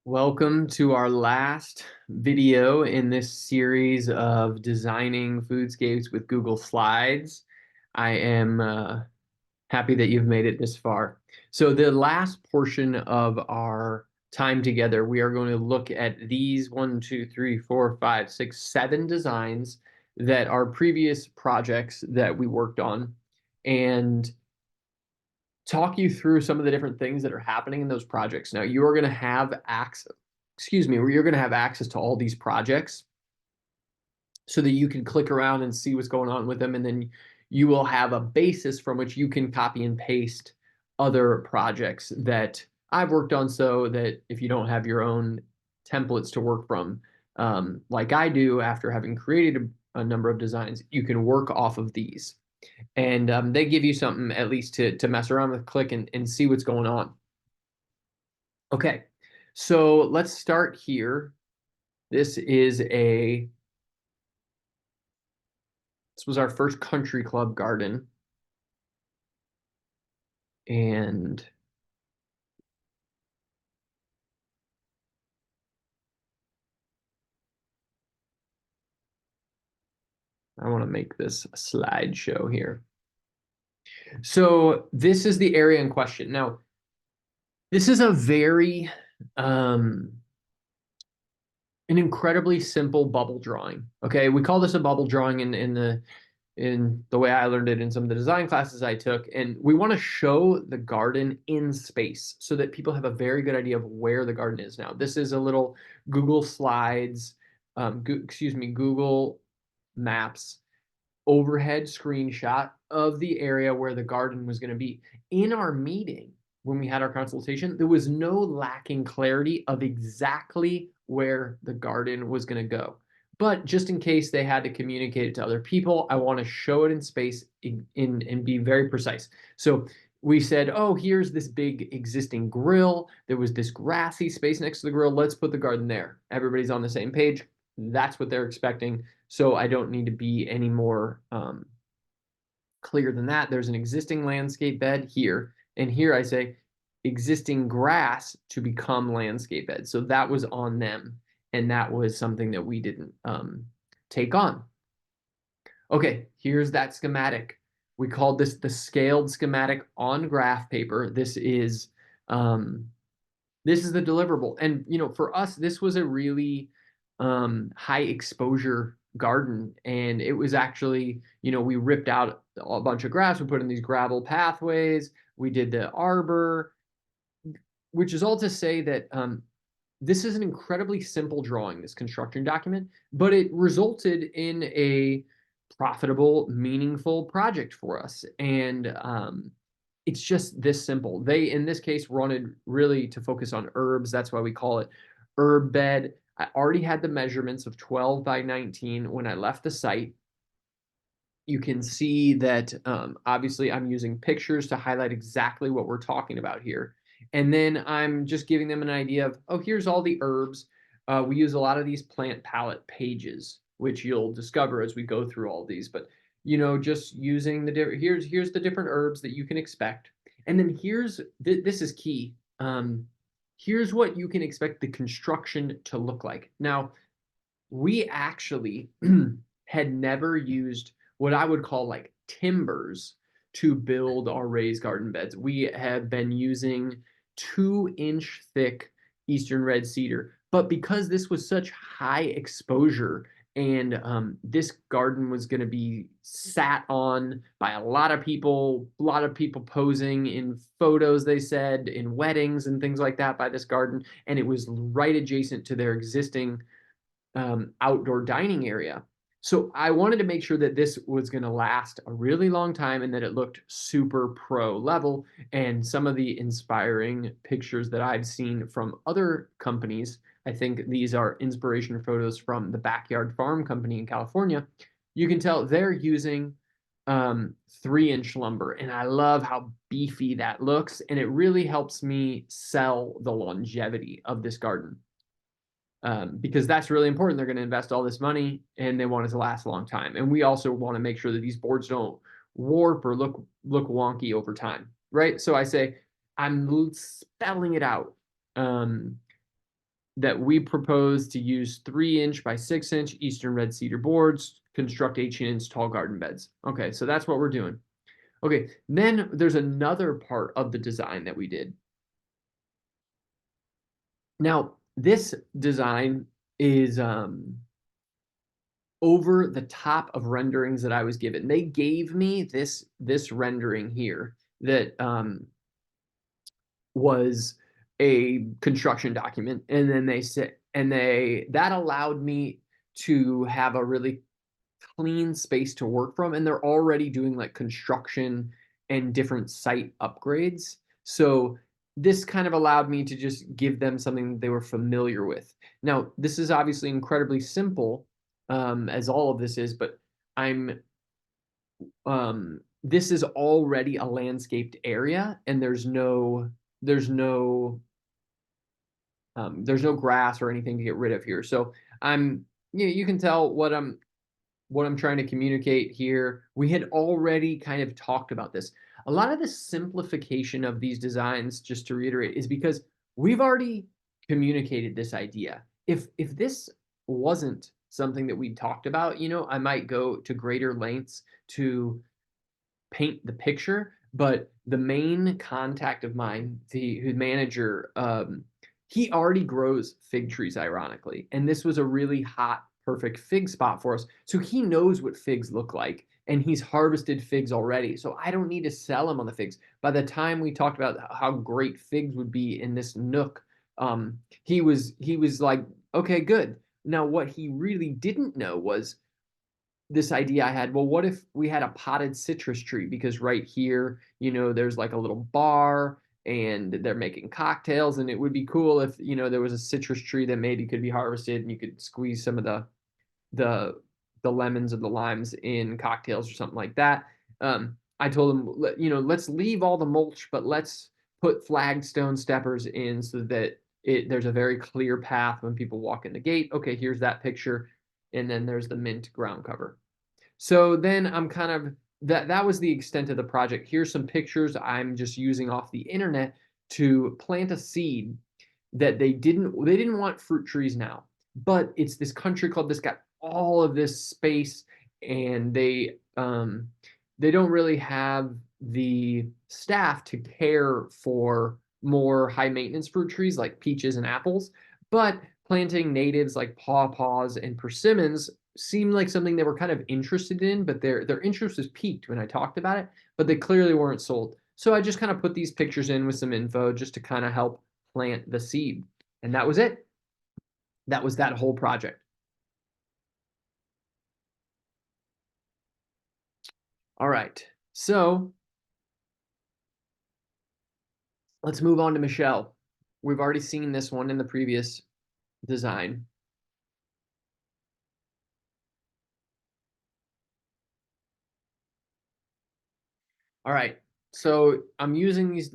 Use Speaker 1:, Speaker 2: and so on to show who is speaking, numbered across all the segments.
Speaker 1: Welcome to our last video in this series of designing foodscapes with Google Slides. I am happy that you've made it this far. So the last portion of our time together, we are going to look at these 7 designs that are previous projects that we worked on and talk you through some of the different things that are happening in those projects. Now, you are going to have access, you're going to have access to all these projects so that you can click around and see what's going on with them. And then you will have a basis from which you can copy and paste other projects that I've worked on so that if you don't have your own templates to work from, like I do after having created a number of designs, you can work off of these. And they give you something at least to mess around with, click and see what's going on. Okay, so let's start here. This was our first country club garden. And I want to make this a slideshow here. So this is the area in question. Now, this is a very an incredibly simple bubble drawing. Okay, we call this a bubble drawing in the way I learned it in some of the design classes I took. And we want to show the garden in space so that people have a very good idea of where the garden is now. This is a little Google Slides, Google Maps overhead screenshot of the area where the garden was going to be. In our meeting, when we had our consultation, there was no lacking clarity of exactly where the garden was going to go. But just in case they had to communicate it to other people, I want to show it in space and be very precise. So we said, oh, here's this big existing grill. There was this grassy space next to the grill. Let's put the garden there. Everybody's on the same page. That's what they're expecting. So I don't need to be any more clear than that. There's an existing landscape bed here. And here I say existing grass to become landscape bed. So that was on them. And that was something that we didn't take on. Okay, here's that schematic. We called this the scaled schematic on graph paper. This is the deliverable. And for us, this was a really high exposure garden. And it was actually, we ripped out a bunch of grass. We put in these gravel pathways. We did the arbor, which is all to say that this is an incredibly simple drawing, this construction document, but it resulted in a profitable, meaningful project for us. And it's just this simple. They, in this case, wanted really to focus on herbs. That's why we call it herb bed. I already had the measurements of 12 by 19 when I left the site. You can see that obviously I'm using pictures to highlight exactly what we're talking about here. And then I'm just giving them an idea of, oh, here's all the herbs. We use a lot of these plant palette pages, which you'll discover as we go through all these. But, just using the different, here's the different herbs that you can expect. And then this is key. Here's what you can expect the construction to look like. Now, we actually had never used what I would call like timbers to build our raised garden beds. We have been using 2-inch thick Eastern red cedar, but because this was such high exposure and this garden was going to be sat on by a lot of people posing in photos, they said, in weddings and things like that by this garden, and it was right adjacent to their existing outdoor dining area. So I wanted to make sure that this was going to last a really long time and that it looked super pro level. And some of the inspiring pictures that I've seen from other companies, I think these are inspiration photos from the Backyard Farm Company in California. You can tell they're using 3-inch lumber, and I love how beefy that looks. And it really helps me sell the longevity of this garden. Because that's really important. They're going to invest all this money and they want it to last a long time. And we also want to make sure that these boards don't warp or look wonky over time, right? So I say, I'm spelling it out. that we propose to use 3-inch by 6-inch Eastern red cedar boards, construct 18-inch tall garden beds. Okay, so that's what we're doing. Okay, then there's another part of the design that we did. Now, this design is over the top of renderings that I was given. They gave me this rendering here that was a construction document, and then they said, and that allowed me to have a really clean space to work from, and they're already doing like construction and different site upgrades. So this kind of allowed me to just give them something they were familiar with. Now, this is obviously incredibly simple, as all of this is, but I'm this is already a landscaped area, and there's no there's no grass or anything to get rid of here. So you can tell what I'm trying to communicate here. We had already kind of talked about this. A lot of the simplification of these designs, just to reiterate, is because we've already communicated this idea. If this wasn't something that we talked about, I might go to greater lengths to paint the picture, but the main contact of mine, the manager, he already grows fig trees, ironically, and this was a really hot, perfect fig spot for us. So he knows what figs look like, and he's harvested figs already. So I don't need to sell him on the figs. By the time we talked about how great figs would be in this nook, he was like, okay, good. Now, what he really didn't know was this idea I had, well, what if we had a potted citrus tree? Because right here, there's like a little bar and they're making cocktails, and it would be cool if, there was a citrus tree that maybe could be harvested and you could squeeze some of the the lemons or the limes in cocktails or something like that. I told him, let's leave all the mulch, but let's put flagstone steppers in so that there's a very clear path when people walk in the gate. Okay, here's that picture, and then there's the mint ground cover. So then I'm kind of that was the extent of the project. Here's some pictures I'm just using off the internet to plant a seed that they didn't want fruit trees now, but it's this country club that's got all of this space, and they don't really have the staff to care for more high maintenance fruit trees like peaches and apples, but planting natives like pawpaws and persimmons seemed like something they were kind of interested in, but their interest was piqued when I talked about it, but they clearly weren't sold. So I just kind of put these pictures in with some info just to kind of help plant the seed. And that was it. That was that whole project. All right. So let's move on to Michelle. We've already seen this one in the previous design. All right. So I'm using these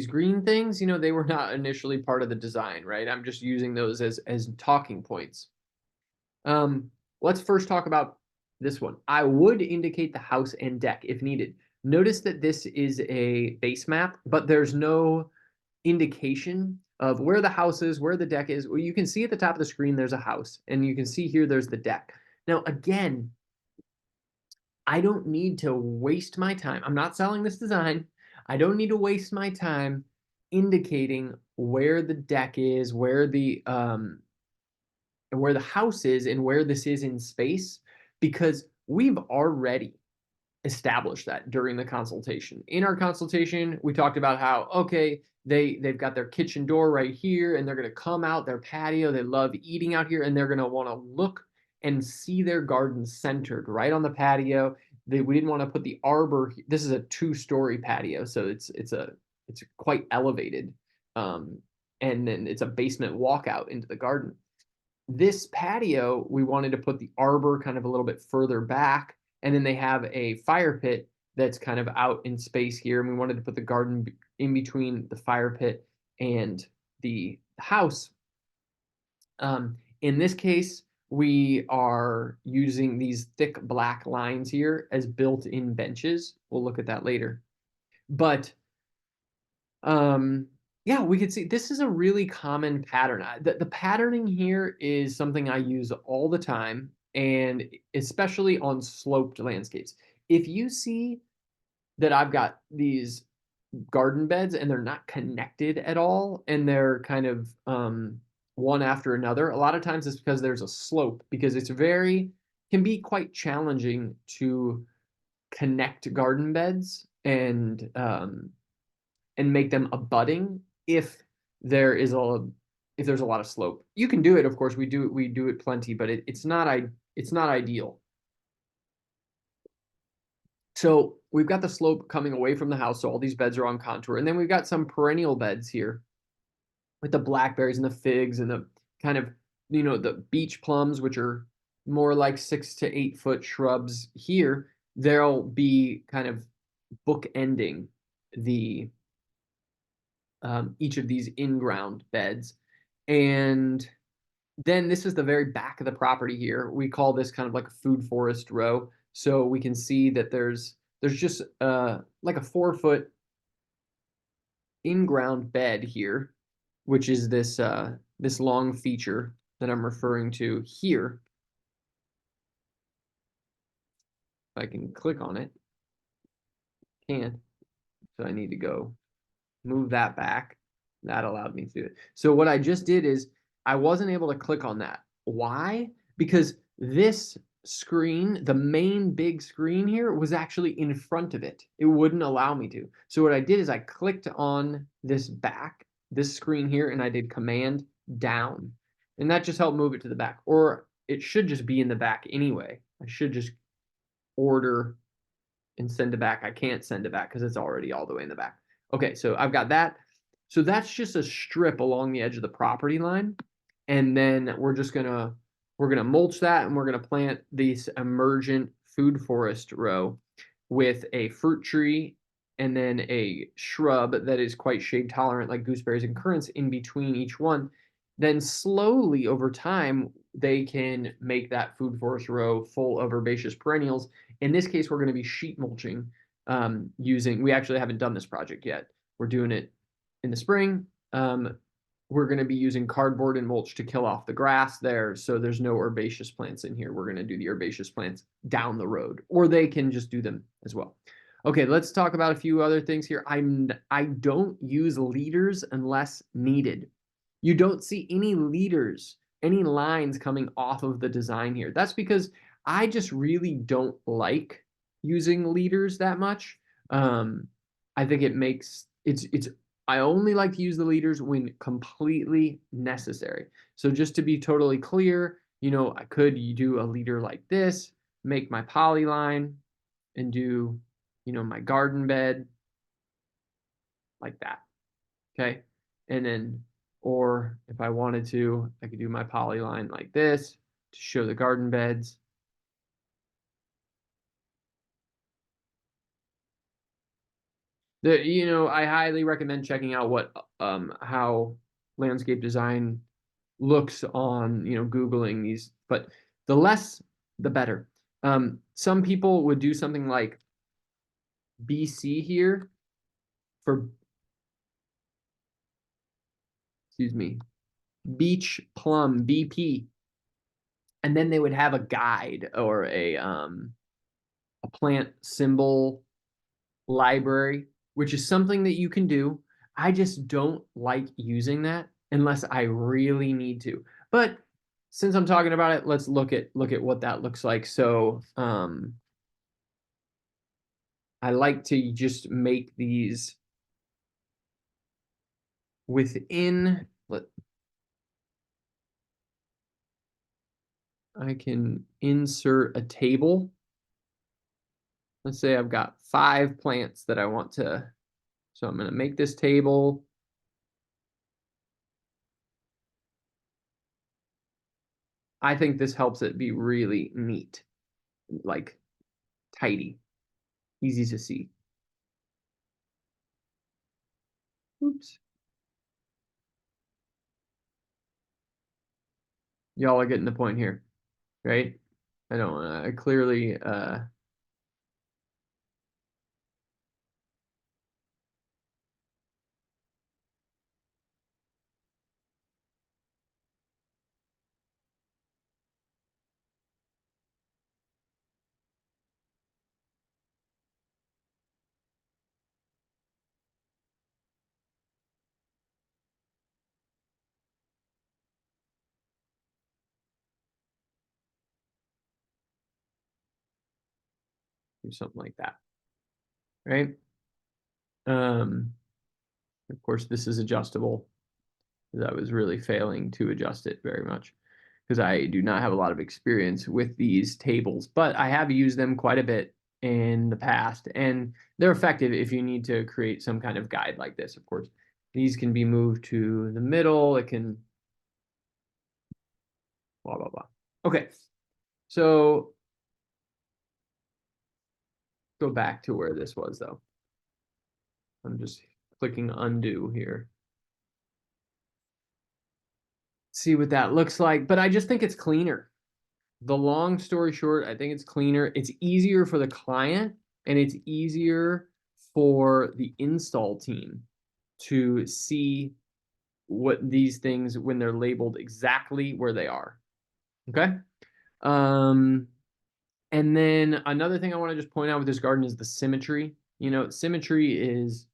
Speaker 1: green things, they were not initially part of the design, right? I'm just using those as talking points. Let's first talk about this one. I would indicate the house and deck if needed. Notice that this is a base map, but there's no indication of where the house is, where the deck is. Well, you can see at the top of the screen there's a house, and you can see here there's the deck. Now, again, I don't need to waste my time. I'm not selling this design. I don't need to waste my time indicating where the deck is, where the house is, and where this is in space, because we've already established that during the consultation. In our consultation, we talked about how, okay, they've got their kitchen door right here, and they're going to come out their patio. They love eating out here, and they're going to want to look and see their garden centered right on the patio. We didn't want to put the arbor. This is a 2-story patio, so it's quite elevated, and then it's a basement walkout into the garden. This patio, we wanted to put the arbor kind of a little bit further back, and then they have a fire pit that's kind of out in space here, and we wanted to put the garden in between the fire pit and the house. In this case, we are using these thick black lines here as built-in benches. We'll look at that later. But Yeah, we could see this is a really common pattern. The patterning here is something I use all the time, and especially on sloped landscapes. If you see that I've got these garden beds and they're not connected at all, and they're kind of one after another, a lot of times it's because there's a slope, because it's very can be quite challenging to connect garden beds and make them abutting if there is a if there's a lot of slope. You can do it, of course. We do it plenty, but it's not ideal. So we've got the slope coming away from the house, so all these beds are on contour, and then we've got some perennial beds here with the blackberries and the figs and the kind of the beach plums, which are more like 6 to 8 foot shrubs here. They'll be kind of bookending the each of these in-ground beds. And then this is the very back of the property here. We call this kind of like a food forest row. So we can see that there's just like a 4 foot in-ground bed here, which is this long feature that I'm referring to here. If I can click on it, can't. So I need to go move that back. That allowed me to do it. So what I just did is I wasn't able to click on that. Why? Because this screen, the main big screen here, was actually in front of it. It wouldn't allow me to. So what I did is I clicked on this screen here, and I did Command down. And that just helped move it to the back. Or it should just be in the back anyway. I should just order and send it back. I can't send it back because it's already all the way in the back. Okay, so I've got that. So that's just a strip along the edge of the property line. And then we're gonna mulch that, and we're gonna plant this emergent food forest row with a fruit tree and then a shrub that is quite shade tolerant, like gooseberries and currants, in between each one. Then slowly over time, they can make that food forest row full of herbaceous perennials. In this case, we're going to be sheet mulching we actually haven't done this project yet. We're doing it in the spring. We're going to be using cardboard and mulch to kill off the grass there, so there's no herbaceous plants in here. We're going to do the herbaceous plants down the road, or they can just do them as well. Okay, let's talk about a few other things here. I don't use leaders unless needed. You don't see any leaders, any lines coming off of the design here. That's because I just really don't like using leaders that much. I think it's I only like to use the leaders when completely necessary. So just to be totally clear, I could do a leader like this, make my poly line, and do, my garden bed like that. Okay. And then, or if I wanted to, I could do my poly line like this to show the garden beds. I highly recommend checking out what how landscape design looks on, Googling these, but the less the better. Some people would do something like BC here for, excuse me, beach plum, BP, and then they would have a guide or a plant symbol library, which is something that you can do. I just don't like using that unless I really need to. But since I'm talking about it, let's look at what that looks like. So I like to just make these within. I can insert a table. Let's say I've got 5 plants that I want to. So I'm going to make this table. I think this helps it be really neat, like tidy, easy to see. Oops. Y'all are getting the point here, right? I don't I clearly do something like that, right? Of course, this is adjustable. I was really failing to adjust it very much because I do not have a lot of experience with these tables, but I have used them quite a bit in the past, and they're effective if you need to create some kind of guide like this. Of course, these can be moved to the middle. It can blah, blah, blah. Okay, so go back to where this was, though. I'm just clicking undo here. See what that looks like, but I just think it's cleaner. The long story short, I think it's cleaner. It's easier for the client and it's easier for the install team to see what these things when they're labeled exactly where they are. Okay. And then another thing I want to just point out with this garden is the symmetry. You know, symmetry is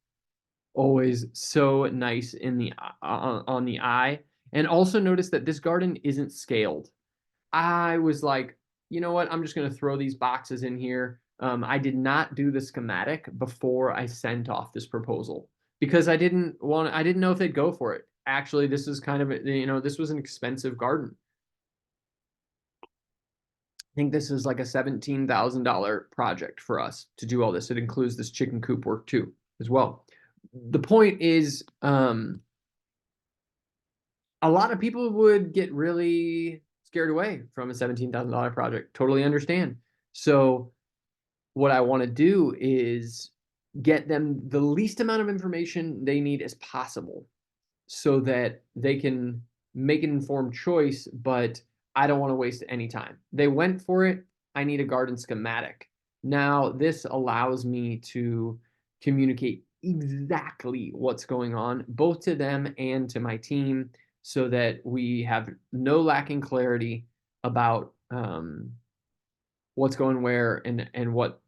Speaker 1: always so nice in the on the eye. And also notice that this garden isn't scaled. I was like, you know what? I'm just going to throw these boxes in here. I did not do the schematic before I sent off this proposal because I didn't know if they'd go for it. Actually, this is kind of, this was an expensive garden. I think this is like a $17,000 project for us to do all this. It includes this chicken coop work too, as well. The point is, a lot of people would get really scared away from a $17,000 project. Totally understand. So what I want to do is get them the least amount of information they need as possible so that they can make an informed choice, but I don't want to waste any time. They went for it. I need a garden schematic. Now, this allows me to communicate exactly what's going on, both to them and to my team, so that we have no lacking clarity about what's going where and what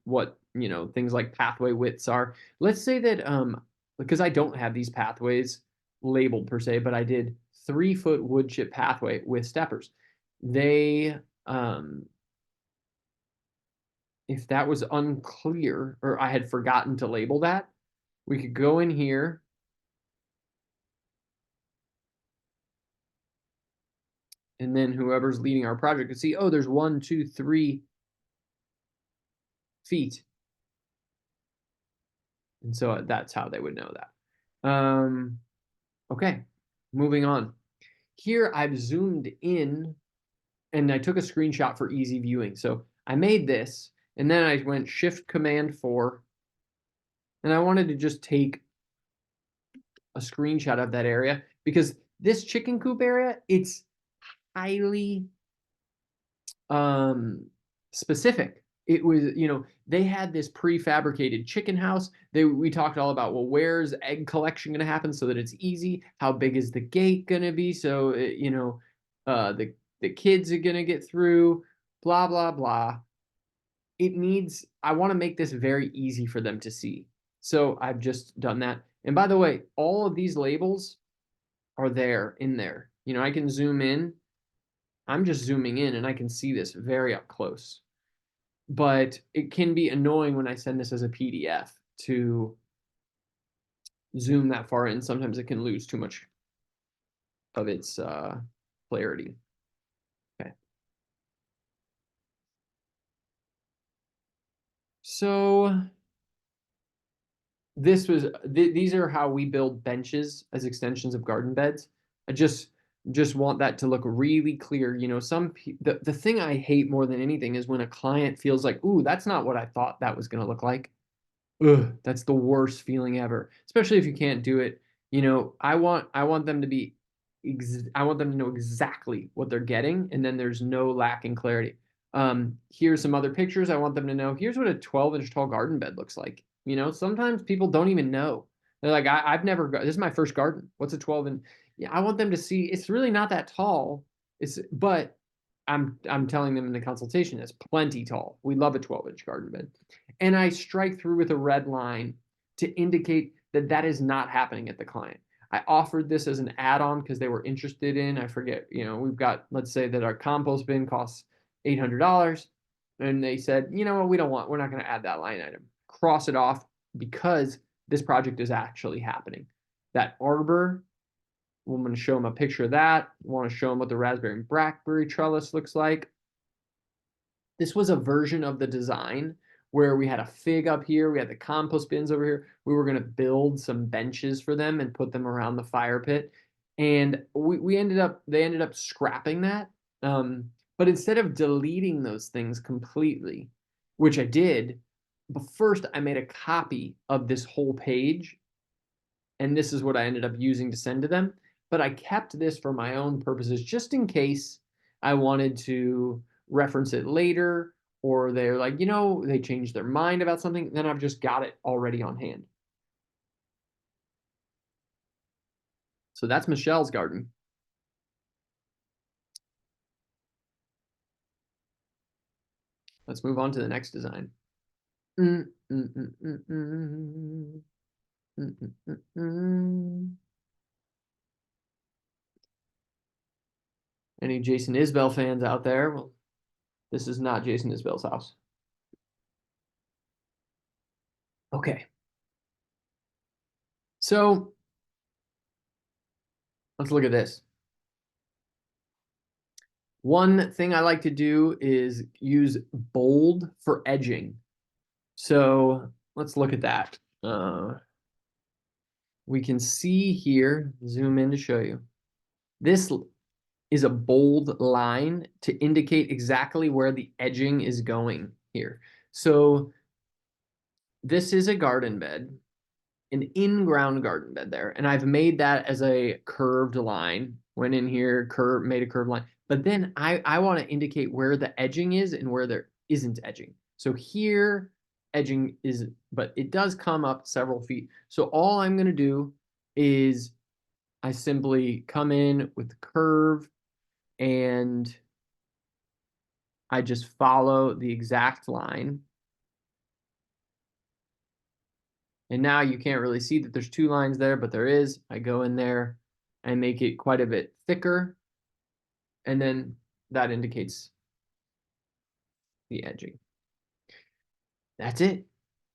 Speaker 1: things like pathway widths are. Let's say that because I don't have these pathways labeled per se, but I did 3-foot wood chip pathway with steppers. They if that was unclear or I had forgotten to label that, we could go in here and then whoever's leading our project could see, oh, there's 1, 2, 3 feet. And so that's how they would know that. Okay, moving on. Here I've zoomed in and I took a screenshot for easy viewing. So I made this and then I went Shift Command 4 and I wanted to just take a screenshot of that area because this chicken coop area, it's highly specific. It was, they had this prefabricated chicken house. We talked all about, well, where's egg collection going to happen so that it's easy? How big is the gate going to be? So, the kids are going to get through, blah, blah, blah. I want to make this very easy for them to see. So I've just done that. And by the way, all of these labels are in there. I can zoom in. I'm just zooming in and I can see this very up close. But it can be annoying when I send this as a PDF to zoom that far in. Sometimes it can lose too much of its clarity. Okay. So these are how we build benches as extensions of garden beds. I just want that to look really clear. The thing I hate more than anything is when a client feels like, ooh, that's not what I thought that was going to look like. Ugh, that's the worst feeling ever, especially if you can't do it. I want them to be, I want them to know exactly what they're getting, and then there's no lacking clarity. Here's some other pictures. I want them to know, here's what a 12-inch tall garden bed looks like. Sometimes people don't even know. They're like, I've never, this is my first garden. What's a 12-inch? Yeah, I want them to see it's really not that tall. But I'm telling them in the consultation it's plenty tall. We love a 12-inch garden bed. And I strike through with a red line to indicate that that is not happening at the client. I offered this as an add-on because they were interested in, I forget, we've got, let's say that our compost bin costs $800. And they said, you know what, we're not going to add that line item. Cross it off because this project is actually happening. That arbor, I'm going to show them a picture of that. I want to show them what the raspberry and blackberry trellis looks like. This was a version of the design where we had a fig up here, we had the compost bins over here. We were going to build some benches for them and put them around the fire pit. And they ended up scrapping that. But instead of deleting those things completely, which I did, but first I made a copy of this whole page, and this is what I ended up using to send to them. But I kept this for my own purposes, just in case I wanted to reference it later, or they're like, they changed their mind about something, then I've just got it already on hand. So that's Michelle's garden. Let's move on to the next design. Any Jason Isbell fans out there? Well, this is not Jason Isbell's house. Okay. So let's look at this. One thing I like to do is use bold for edging. So let's look at that. We can see here, zoom in to show you. This is a bold line to indicate exactly where the edging is going here. So this is a garden bed, an in-ground garden bed there. And I've made that as a curved line. Went in here, made a curved line. But then I want to indicate where the edging is and where there isn't edging. So here, edging is, but it does come up several feet. So all I'm going to do is I simply come in with the curve and I just follow the exact line. And now you can't really see that there's two lines there, but there is. I go in there and make it quite a bit thicker. And then that indicates the edging. That's it.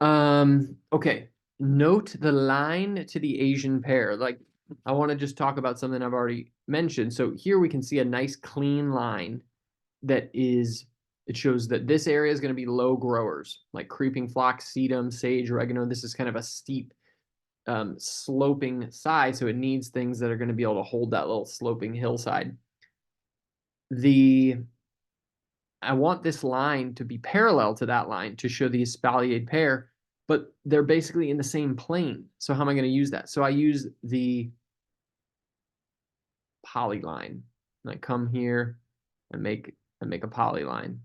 Speaker 1: Okay. Note the line to the Asian pear. Like, I want to just talk about something I've already mentioned. So here we can see a nice clean line that is, it shows that this area is going to be low growers, like creeping phlox, sedum, sage, oregano. This is kind of a steep sloping side, so it needs things that are going to be able to hold that little sloping hillside. I want this line to be parallel to that line to show the espaliered pear, but they're basically in the same plane. So how am I going to use that? So I use the polyline. And I come here and make a polyline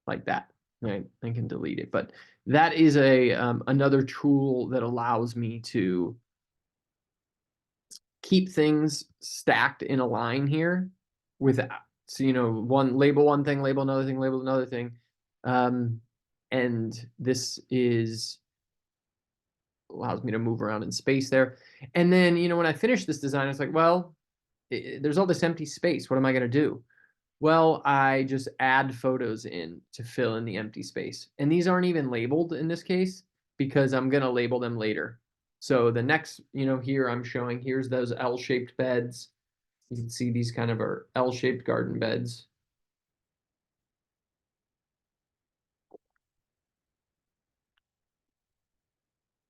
Speaker 1: like that. Right? I can delete it, but that is another tool that allows me to keep things stacked in a line here without, so, label one thing, label another thing, label another thing. And this allows me to move around in space there. And then, when I finish this design, it's like, well, there's all this empty space. What am I going to do? Well, I just add photos in to fill in the empty space. And these aren't even labeled in this case because I'm going to label them later. So the next, here I'm showing, here's those L-shaped beds. You can see these kind of are L-shaped garden beds.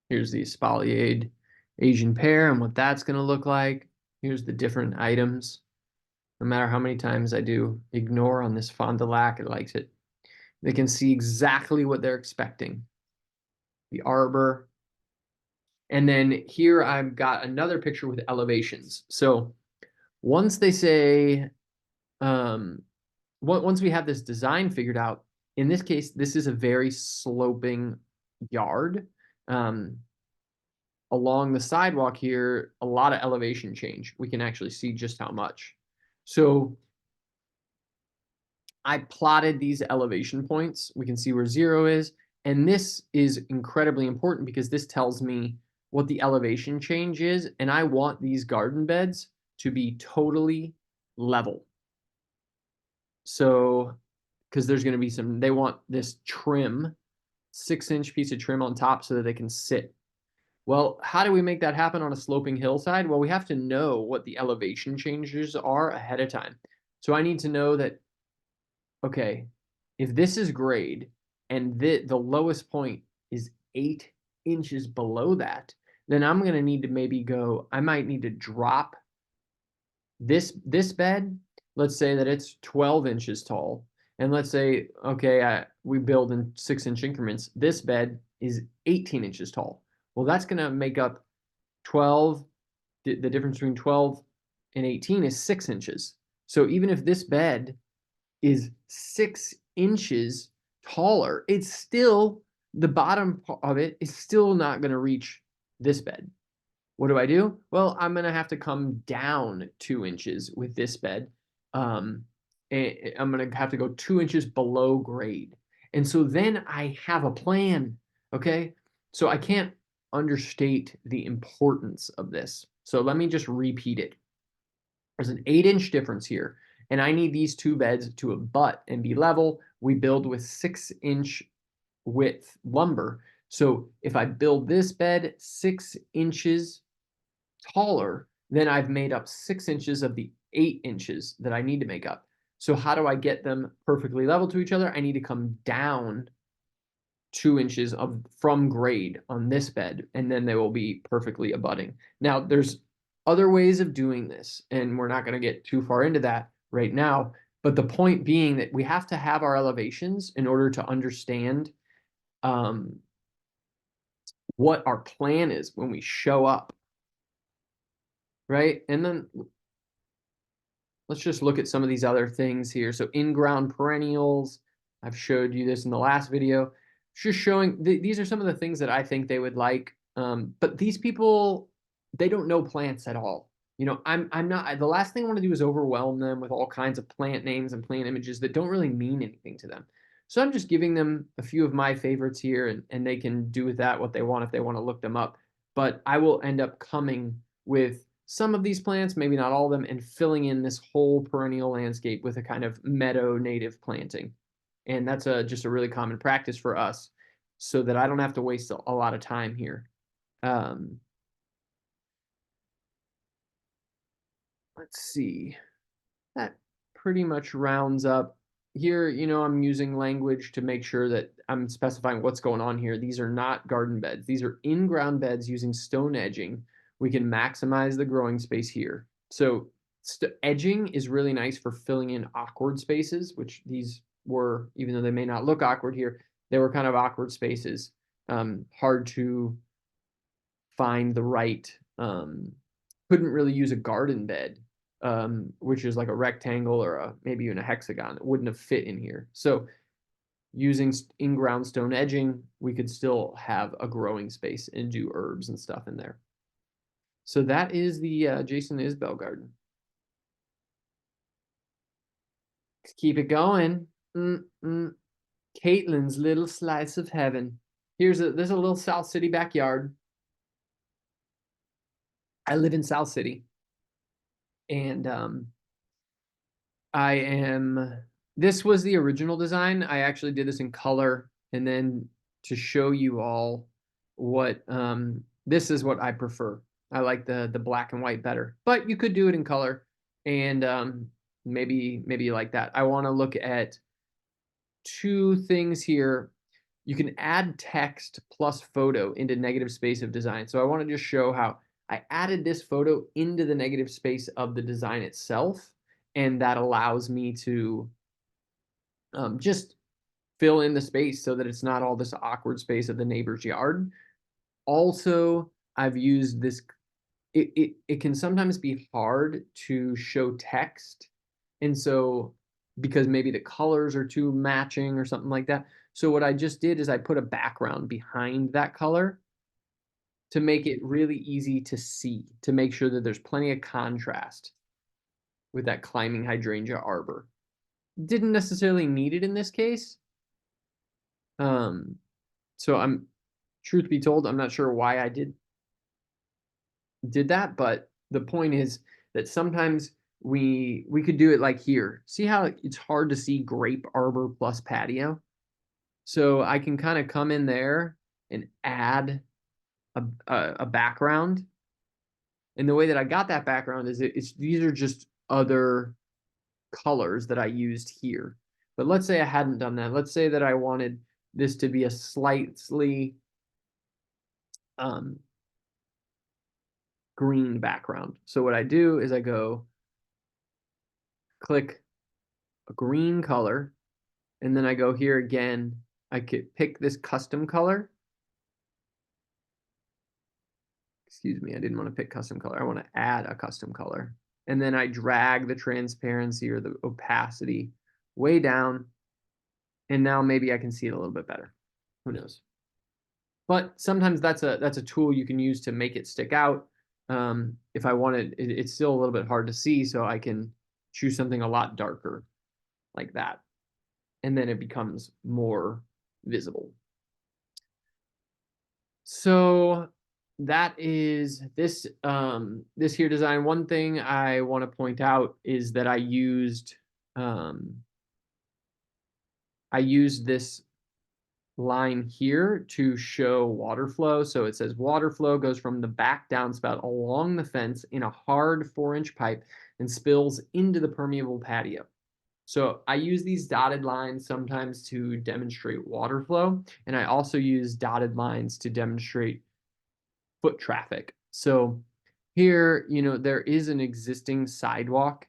Speaker 1: Here's the espaliered Asian pear and what that's going to look like. Here's the different items. No matter how many times I do ignore on this Fond du Lac, it likes it. They can see exactly what they're expecting. The arbor. And then here I've got another picture with elevations. So once they say, once we have this design figured out, in this case, this is a very sloping yard. Along the sidewalk here, a lot of elevation change. We can actually see just how much. So I plotted these elevation points. We can see where 0 is. And this is incredibly important because this tells me what the elevation change is. And I want these garden beds to be totally level. So because there's going to be some, they want this trim, 6-inch piece of trim on top so that they can sit. Well, how do we make that happen on a sloping hillside? Well, we have to know what the elevation changes are ahead of time. So I need to know that, okay, if this is grade and the lowest point is 8 inches below that, then I'm going to need to maybe go, I might need to drop this bed. Let's say that it's 12 inches tall. And let's say, okay, we build in 6-inch increments. This bed is 18 inches tall. Well, that's going to make up 12. The difference between 12 and 18 is 6 inches. So even if this bed is 6 inches taller, it's still, the bottom of it is still not going to reach this bed. What do? Well, I'm going to have to come down 2 inches with this bed. And I'm going to have to go 2 inches below grade. And so then I have a plan. Okay. So I can't understate the importance of this. So let me just repeat it. There's an 8-inch difference here, and I need these two beds to abut and be level. We build with 6-inch width lumber. So if I build this bed 6 inches taller, then I've made up 6 inches of the 8 inches that I need to make up. So how do I get them perfectly level to each other? I need to come down 2 inches from grade on this bed, and then they will be perfectly abutting. Now, there's other ways of doing this, and we're not going to get too far into that right now. But the point being that we have to have our elevations in order to understand what our plan is when we show up, right? And then let's just look at some of these other things here. So in-ground perennials, I've showed you this in the last video. Just showing, these are some of the things that I think they would like. But these people, they don't know plants at all. You know, I'm not, the last thing I want to do is overwhelm them with all kinds of plant names and plant images that don't really mean anything to them. So I'm just giving them a few of my favorites here, and they can do with that what they want if they want to look them up. But I will end up coming with some of these plants, maybe not all of them, and filling in this whole perennial landscape with a kind of meadow native planting. And that's just a really common practice for us, so that I don't have to waste a lot of time here. Let's see. That pretty much rounds up. Here, you know, I'm using language to make sure that I'm specifying what's going on here. These are not garden beds. These are in-ground beds using stone edging. We can maximize the growing space here. So edging is really nice for filling in awkward spaces, which these were, even though they may not look awkward here, they were kind of awkward spaces. Hard to find the right, couldn't really use a garden bed, which is like a rectangle or maybe even a hexagon. It wouldn't have fit in here. So using in-ground stone edging, we could still have a growing space and do herbs and stuff in there. So that is the Jason Isbell garden. Let's keep it going. Caitlin's little slice of heaven. There's a little South City backyard. I live in South City, and this was the original design. I actually did this in color, and then to show you all what, this is what I prefer. I like the black and white better, but you could do it in color, and maybe you like that. I want to look at two things here. You can add text plus photo into negative space of design. So I want to just show how I added this photo into the negative space of the design itself, and that allows me to just fill in the space so that it's not all this awkward space of the neighbor's yard. Also, I've used this, it can sometimes be hard to show text, and so because maybe the colors are too matching or something like that. So what I just did is I put a background behind that color to make it really easy to see, to make sure that there's plenty of contrast with that climbing hydrangea arbor. Didn't necessarily need it in this case. So truth be told, I'm not sure why I did that, but the point is that sometimes we could do it like here. See how it's hard to see grape arbor plus patio? So I can kind of come in there and add a background. And the way that I got that background is these are just other colors that I used here. But let's say I hadn't done that. Let's say that I wanted this to be a slightly green background. So what I do is I go click a green color, and then I go here again. I could pick this custom color. Excuse me, I didn't want to pick custom color. I want to add a custom color. And then I drag the transparency or the opacity way down. And now maybe I can see it a little bit better. Who knows? But sometimes that's a tool you can use to make it stick out. If I wanted, it's still a little bit hard to see, so I can choose something a lot darker like that. And then it becomes more visible. So that is this this here design. One thing I want to point out is that I used this line here to show water flow. So it says water flow goes from the back downspout along the fence in a hard 4-inch pipe and spills into the permeable patio. So I use these dotted lines sometimes to demonstrate water flow, and I also use dotted lines to demonstrate foot traffic. So here, there is an existing sidewalk.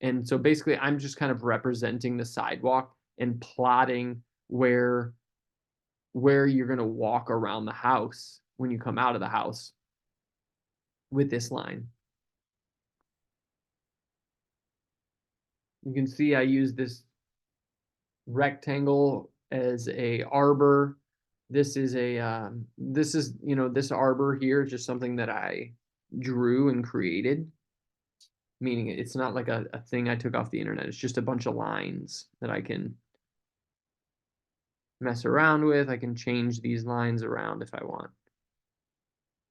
Speaker 1: And so basically I'm just kind of representing the sidewalk and plotting where you're going to walk around the house when you come out of the house with this line. You can see I use this rectangle as a arbor. This is this arbor here, just something that I drew and created, meaning it's not like a thing I took off the internet. It's just a bunch of lines that I can mess around with. I can change these lines around if I want,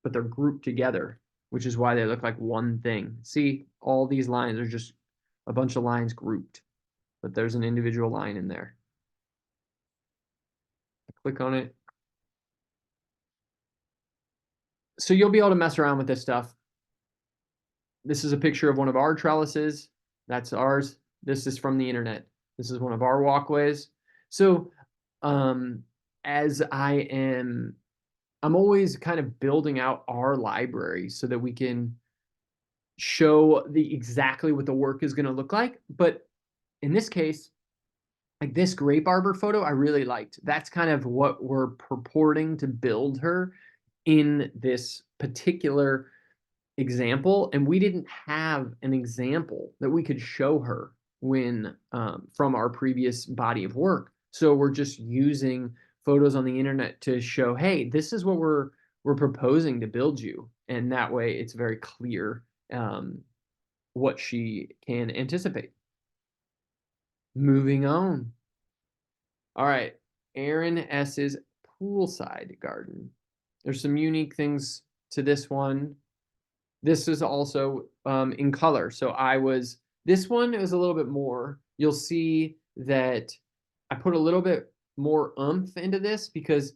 Speaker 1: but they're grouped together, which is why they look like one thing. See, all these lines are just a bunch of lines grouped, but there's an individual line in there. I click on it. So you'll be able to mess around with this stuff. This is a picture of one of our trellises. That's ours. This is from the internet. This is one of our walkways. So as I'm always kind of building out our library so that we can show exactly what the work is going to look like. But in this case, like this grape arbor photo, I really liked. That's kind of what we're purporting to build her in this particular example. And we didn't have an example that we could show her when from our previous body of work. So we're just using photos on the internet to show, hey, this is what we're proposing to build you. And that way it's very clear what she can anticipate. Moving on. All right, Aaron S.'s poolside garden. There's some unique things to this one. This is also in color. So this one is a little bit more. You'll see that I put a little bit more oomph into this because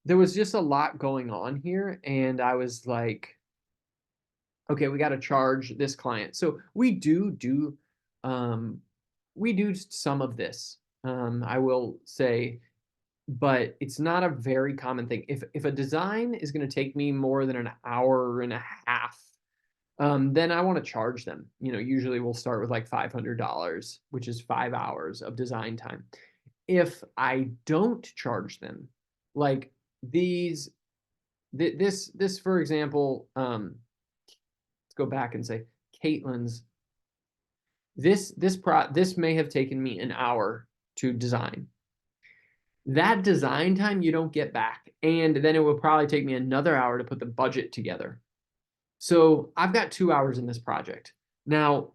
Speaker 1: there was just a lot going on here. And I was like, okay, we got to charge this client. So we do some of this, I will say, but it's not a very common thing. If a design is going to take me more than an hour and a half, then I want to charge them. Usually we'll start with like $500, which is 5 hours of design time. If I don't charge them, like this, for example, let's go back and say Caitlin's. This may have taken me an hour to design. That design time you don't get back, and then it will probably take me another hour to put the budget together. So I've got 2 hours in this project. Now,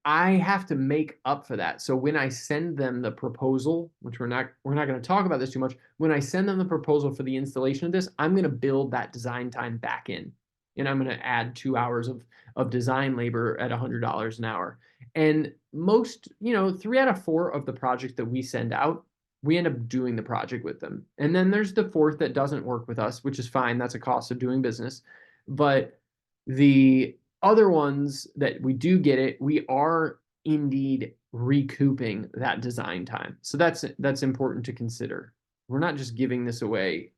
Speaker 1: I have to make up for that. So when I send them the proposal, which we're not going to talk about this too much, when I send them the proposal for the installation of this, I'm going to build that design time back in. and I'm going to add 2 hours of design labor at $100 an hour. And most, 3 out of 4 of the projects that we send out, we end up doing the project with them. And then there's the fourth that doesn't work with us, which is fine. That's a cost of doing business. But the other ones that we do get it, we are indeed recouping that design time. So that's important to consider. We're not just giving this away.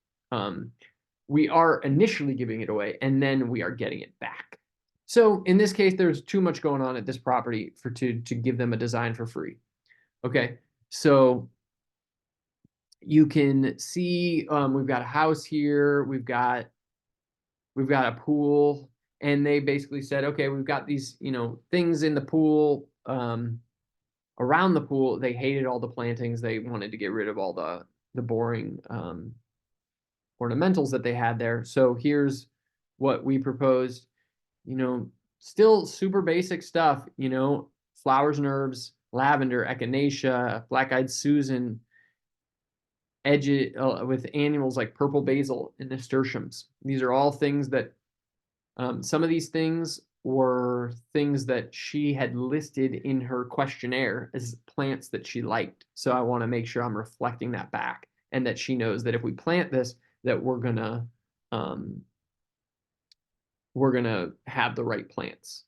Speaker 1: We are initially giving it away, and then we are getting it back. So in this case, there's too much going on at this property to give them a design for free. Okay, so you can see we've got a house here, we've got a pool, and they basically said, okay, we've got these things in the pool, around the pool. They hated all the plantings. They wanted to get rid of all the boring ornamentals that they had there. So here's what we proposed. Still super basic stuff. Flowers and herbs, lavender, echinacea, black-eyed Susan, edge with annuals like purple basil and nasturtiums. These are all things that some of these things were things that she had listed in her questionnaire as plants that she liked. So I want to make sure I'm reflecting that back, and that she knows that if we plant this, that we're gonna have the right plants.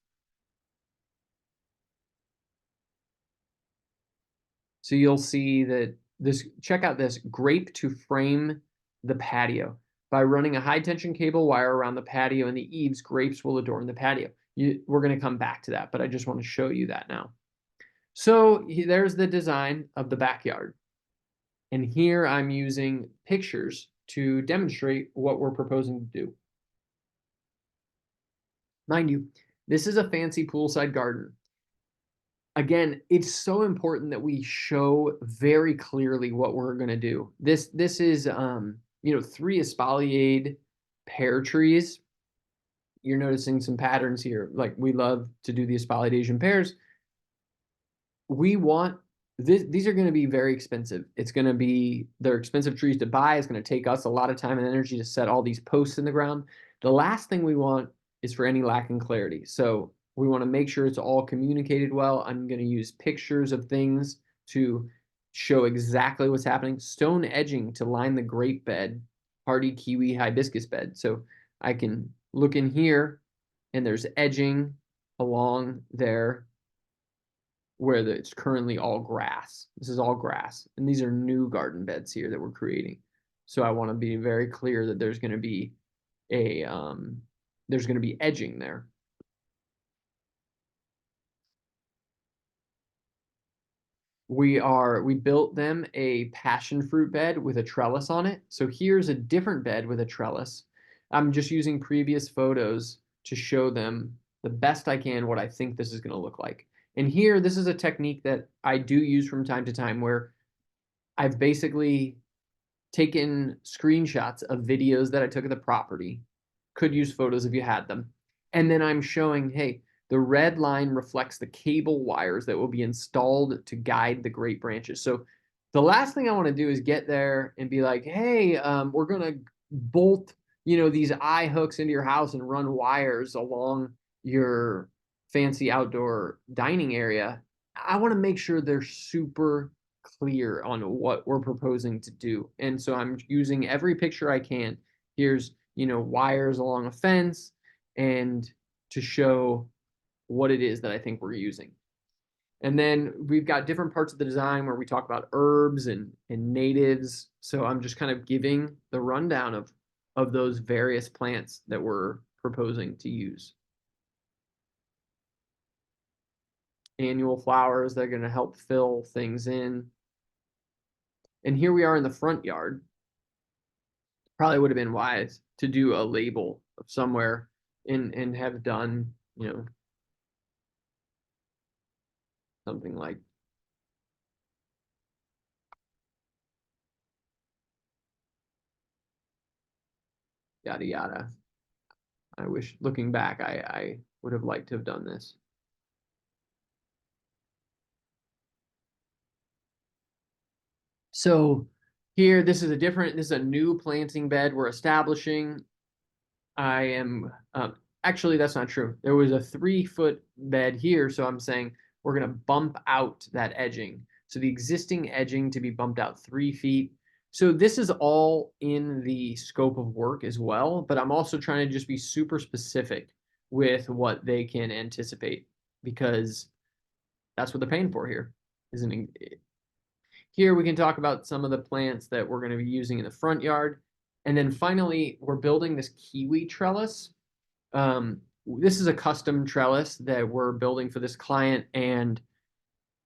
Speaker 1: So you'll see that check out this grape to frame the patio. By running a high tension cable wire around the patio and the eaves, grapes will adorn the patio. We're going to come back to that, but I just want to show you that now. So there's the design of the backyard. And here I'm using pictures to demonstrate what we're proposing to do. Mind you, this is a fancy poolside garden. Again, it's so important that we show very clearly what we're going to do. This is 3 espaliered pear trees. You're noticing some patterns here. Like, we love to do the espaliered Asian pears. We want these are going to be very expensive. They're expensive trees to buy. It's going to take us a lot of time and energy to set all these posts in the ground. The last thing we want is for any lack in clarity. So we want to make sure it's all communicated well. I'm going to use pictures of things to show exactly what's happening. Stone edging to line the grape bed, hardy kiwi hibiscus bed. So I can look in here, and there's edging along there where it's currently all grass. This is all grass. And these are new garden beds here that we're creating. So I want to be very clear that there's going to be edging there. We built them a passion fruit bed with a trellis on it. So here's a different bed with a trellis. I'm just using previous photos to show them the best I can what I think this is going to look like. And here, this is a technique that I do use from time to time, where I've basically taken screenshots of videos that I took of the property. Could use photos if you had them. And then I'm showing, hey, the red line reflects the cable wires that will be installed to guide the grape branches. So the last thing I want to do is get there and be like, hey, we're going to bolt, these eye hooks into your house and run wires along your fancy outdoor dining area. I want to make sure they're super clear on what we're proposing to do. And so I'm using every picture I can. Here's, wires along a fence, and to show what it is that I think we're using. And then we've got different parts of the design where we talk about herbs and natives. So I'm just kind of giving the rundown of those various plants that we're proposing to use. Annual flowers that are going to help fill things in. And here we are in the front yard. Probably would have been wise to do a label of somewhere and have done, something like yada yada. I wish, looking back, I would have liked to have done this. So here, this is a new planting bed we're establishing. I am actually that's not true. There was a 3 foot bed here, so I'm saying we're gonna bump out that edging. So the existing edging to be bumped out 3 feet. So this is all in the scope of work as well, but I'm also trying to just be super specific with what they can anticipate because that's what they're paying for here. Isn't here we can talk about some of the plants that we're going to be using in the front yard. And then finally, we're building this kiwi trellis. This is a custom trellis that we're building for this client, and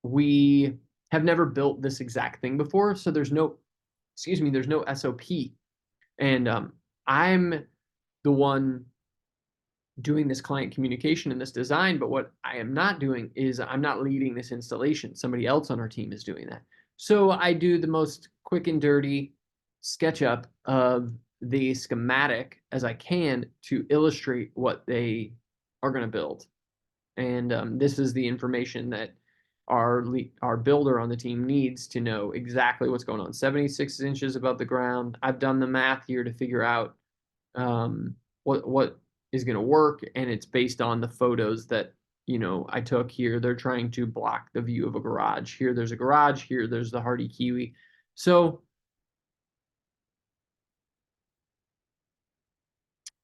Speaker 1: we have never built this exact thing before. So there's no, excuse me, there's no SOP. And I'm the one doing this client communication and this design, but what I am not doing is I'm not leading this installation. Somebody else on our team is doing that. So I do the most quick and dirty SketchUp of the schematic as I can to illustrate what they are going to build. And this is the information that our builder on the team needs to know exactly what's going on. 76 inches above the ground. I've done the math here to figure out what is going to work, and it's based on the photos that I took here. They're trying to block the view of a garage. Here there's a garage, here there's the hardy kiwi. So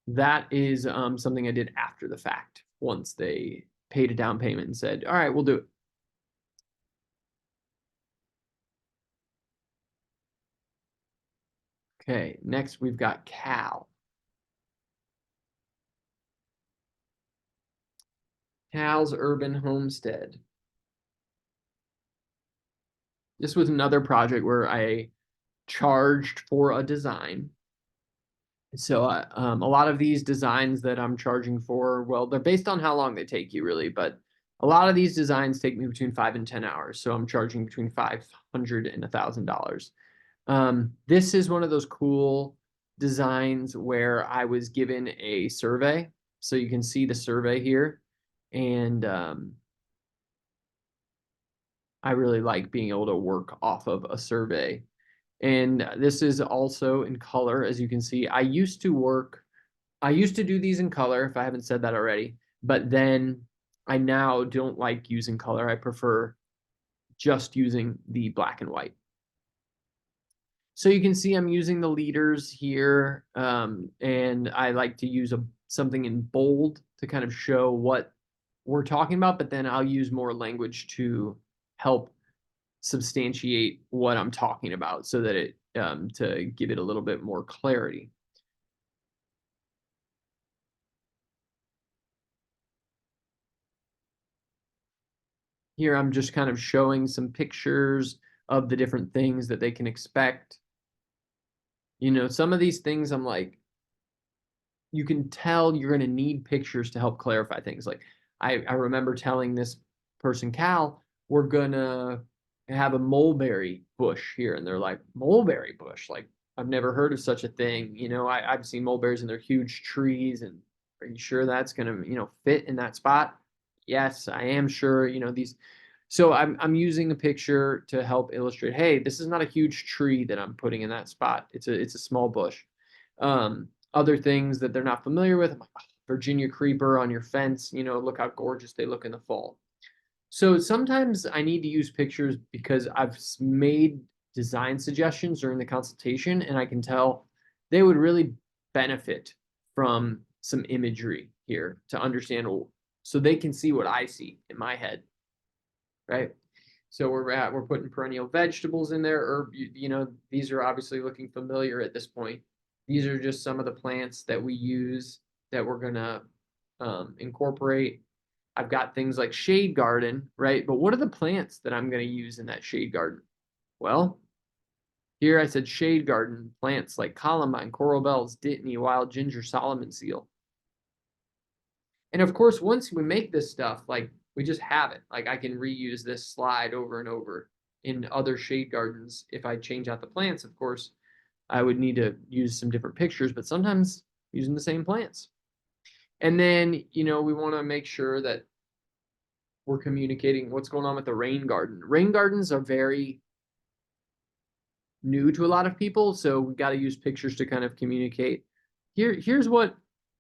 Speaker 1: that is something I did after the fact, once they paid a down payment and said, all right, we'll do it. Okay, next we've got Cal. Cal's Urban Homestead. This was another project where I charged for a design. So a lot of these designs that I'm charging for, well, they're based on how long they take you really, but a lot of these designs take me between 5 and 10 hours. So I'm charging between $500 and $1,000. This is one of those cool designs where I was given a survey. So you can see the survey here. And I really like being able to work off of a survey. And this is also in color, as you can see. I used to do these in color, if I haven't said that already, but then I now don't like using color. I prefer just using the black and white. So you can see I'm using the leaders here, and I like to use something in bold to kind of show what we're talking about, but then I'll use more language to help substantiate what I'm talking about so that it to give it a little bit more clarity. Here I'm just kind of showing some pictures of the different things that they can expect. Some of these things I'm like, you can tell you're going to need pictures to help clarify things. Like I remember telling this person, Cal, we're going to have a mulberry bush here. And they're like, mulberry bush? Like, I've never heard of such a thing. I've seen mulberries and they're huge trees. And are you sure that's going to, fit in that spot? Yes, I am sure, these. So I'm using a picture to help illustrate, hey, this is not a huge tree that I'm putting in that spot. It's a small bush. Other things that they're not familiar with, I'm like, oh, Virginia creeper on your fence, look how gorgeous they look in the fall. So sometimes I need to use pictures because I've made design suggestions during the consultation, and I can tell they would really benefit from some imagery here to understand, so they can see what I see in my head, right? So we're putting perennial vegetables in there, or these are obviously looking familiar at this point. These are just some of the plants that we use that we're gonna incorporate. I've got things like shade garden, right? But what are the plants that I'm going to use in that shade garden? Well, here I said shade garden plants like columbine, coral bells, dittany, wild ginger, Solomon seal. And of course, once we make this stuff, like we just have it. Like I can reuse this slide over and over in other shade gardens. If I change out the plants, of course, I would need to use some different pictures, but sometimes using the same plants. And then, we want to make sure that we're communicating what's going on with the rain garden. Rain gardens are very new to a lot of people, so we've got to use pictures to kind of communicate. Here's what,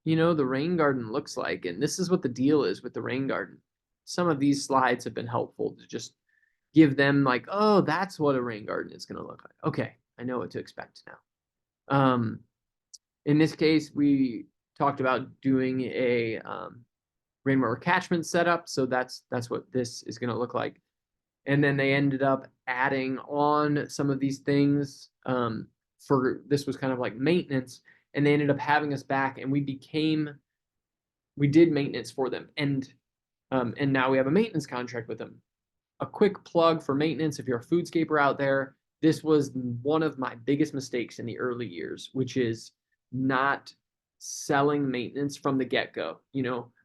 Speaker 1: the rain garden looks like, and this is what the deal is with the rain garden. Some of these slides have been helpful to just give them like, oh, that's what a rain garden is going to look like. Okay, I know what to expect now. In this case, we talked about doing a rainwater catchment setup, so that's what this is going to look like. And then they ended up adding on some of these things for this was kind of like maintenance, and they ended up having us back, and we did maintenance for them, and now we have a maintenance contract with them. A quick plug for maintenance, if you're a foodscaper out there, this was one of my biggest mistakes in the early years, which is not selling maintenance from the get-go.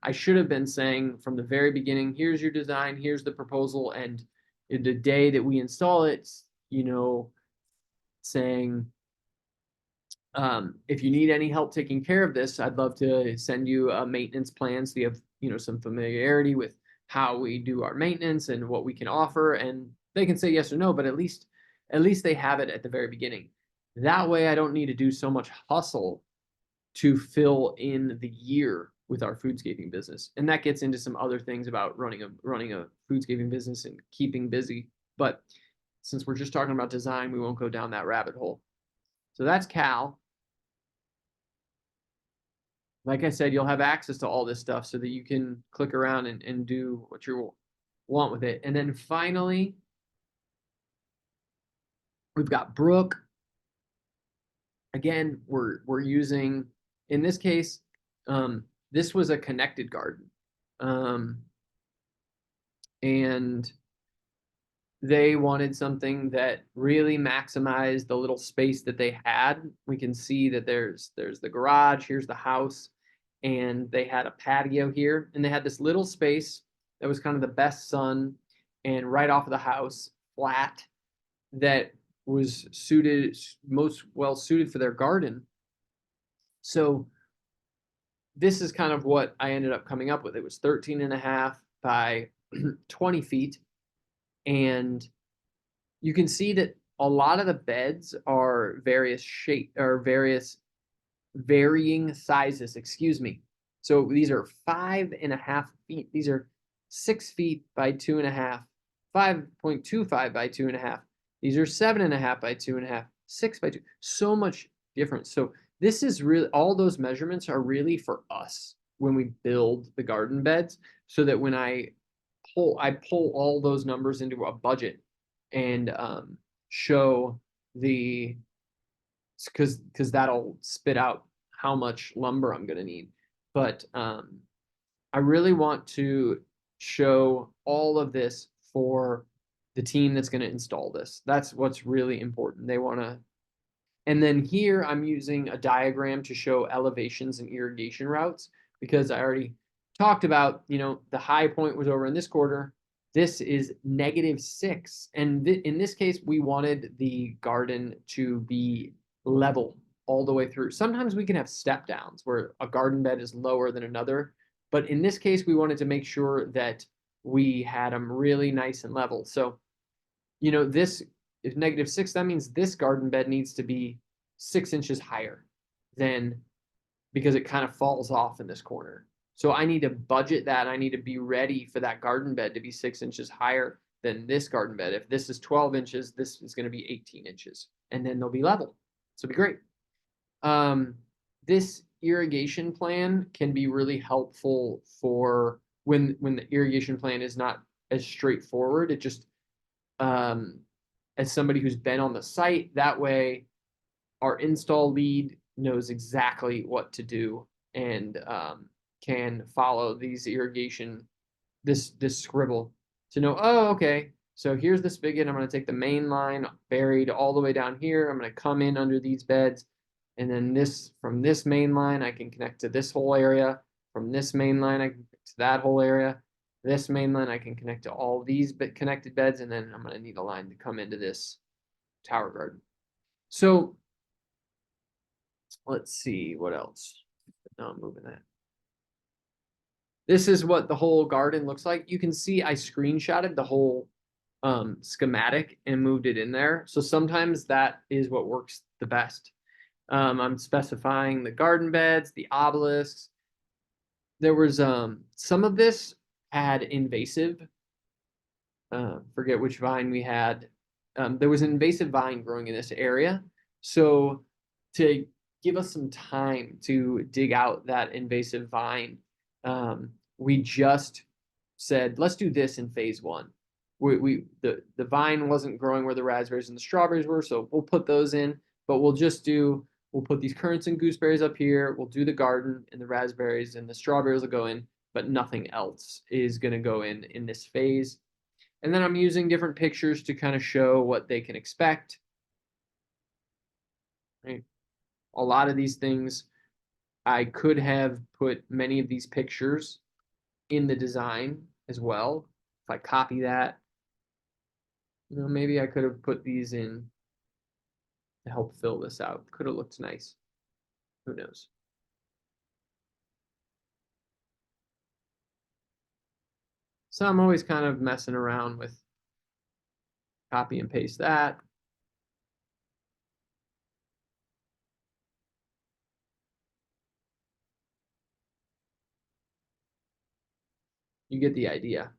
Speaker 1: I should have been saying from the very beginning, here's your design, here's the proposal, and the day that we install it, saying, if you need any help taking care of this, I'd love to send you a maintenance plan so you have, some familiarity with how we do our maintenance and what we can offer. And they can say yes or no, but at least they have it at the very beginning. That way I don't need to do so much hustle to fill in the year with our foodscaping business. And that gets into some other things about running a foodscaping business and keeping busy. But since we're just talking about design, we won't go down that rabbit hole. So that's Cal. Like I said, you'll have access to all this stuff so that you can click around and do what you want with it. And then finally, we've got Brooke. Again, we're using, in this case, this was a connected garden. And they wanted something that really maximized the little space that they had. We can see that there's the garage, here's the house, and they had a patio here, and they had this little space that was kind of the best sun, and right off of the house, flat, that was most well suited for their garden. So this is kind of what I ended up coming up with. It was 13.5 by 20 feet. And you can see that a lot of the beds are various varying sizes, excuse me. So these are 5.5 feet. These are 6 feet by 2.5, 5.25 by 2.5. These are 7.5 by 2.5, 6 by 2. So much difference. So this is really, all those measurements are really for us when we build the garden beds, so that when I pull all those numbers into a budget and show the, because that'll spit out how much lumber I'm going to need. But I really want to show all of this for the team that's going to install this. That's what's really important. They want to, and then here I'm using a diagram to show elevations and irrigation routes, because I already talked about, the high point was over in this quarter. This is -6. And in this case, we wanted the garden to be level all the way through. Sometimes we can have step downs where a garden bed is lower than another. But in this case, we wanted to make sure that we had them really nice and level. So, this is -6. That means this garden bed needs to be 6 inches higher than, because it kind of falls off in this corner. So I need to budget that. I need to be ready for that garden bed to be 6 inches higher than this garden bed. If this is 12 inches, this is going to be 18 inches, and then they'll be level. So it'll be great. This irrigation plan can be really helpful for when the irrigation plan is not as straightforward. It just, as somebody who's been on the site, that way our install lead knows exactly what to do and can follow these irrigation, this scribble to know, oh, okay, so here's the spigot. I'm going to take the main line buried all the way down here. I'm going to come in under these beds. And then from this main line, I can connect to this whole area. From this main line, I can connect to that whole area. This main line, I can connect to all these connected beds. And then I'm going to need a line to come into this tower garden. So let's see what else. No, I'm moving that. This is what the whole garden looks like. You can see I screenshotted the whole schematic and moved it in there. So sometimes that is what works the best. I'm specifying the garden beds, the obelisks. There was some of this had invasive. Forget which vine we had. There was an invasive vine growing in this area. So to give us some time to dig out that invasive vine, we just said, let's do this in phase one. The vine wasn't growing where the raspberries and the strawberries were, so we'll put those in, but we'll put these currants and gooseberries up here. We'll do the garden, and the raspberries and the strawberries will go in, but nothing else is going to go in this phase. And then I'm using different pictures to kind of show what they can expect. Right? A lot of these things, I could have put many of these pictures in the design as well. If I copy that, maybe I could have put these in to help fill this out. Could have looked nice. Who knows? So I'm always kind of messing around with copy and paste that. You get the idea.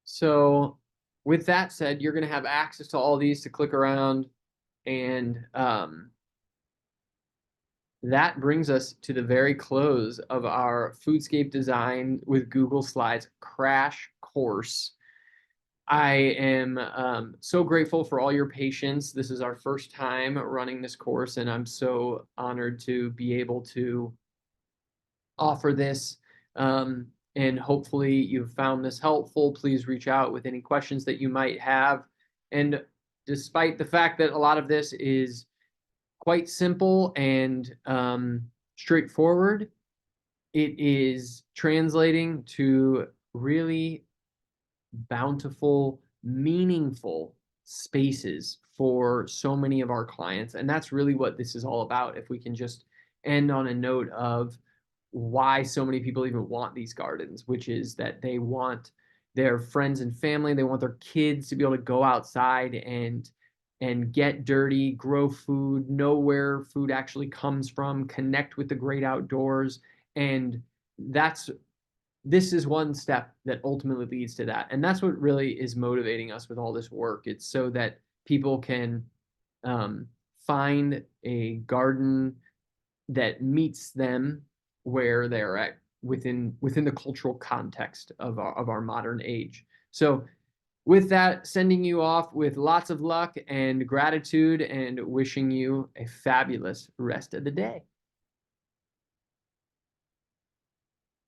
Speaker 1: So with that said, you're going to have access to all these to click around, and that brings us to the very close of our Foodscape Design with Google Slides crash course. I am so grateful for all your patience. This is our first time running this course, and I'm so honored to be able to offer this. And hopefully you've found this helpful. Please reach out with any questions that you might have. And despite the fact that a lot of this is quite simple and straightforward, it is translating to really bountiful, meaningful spaces for so many of our clients. And that's really what this is all about. If we can just end on a note of why so many people even want these gardens, which is that they want their friends and family, they want their kids to be able to go outside and get dirty, grow food, know where food actually comes from, connect with the great outdoors. And this is one step that ultimately leads to that. And that's what really is motivating us with all this work. It's so that people can find a garden that meets them where they're at within the cultural context of our modern age. So with that, sending you off with lots of luck and gratitude and wishing you a fabulous rest of the day.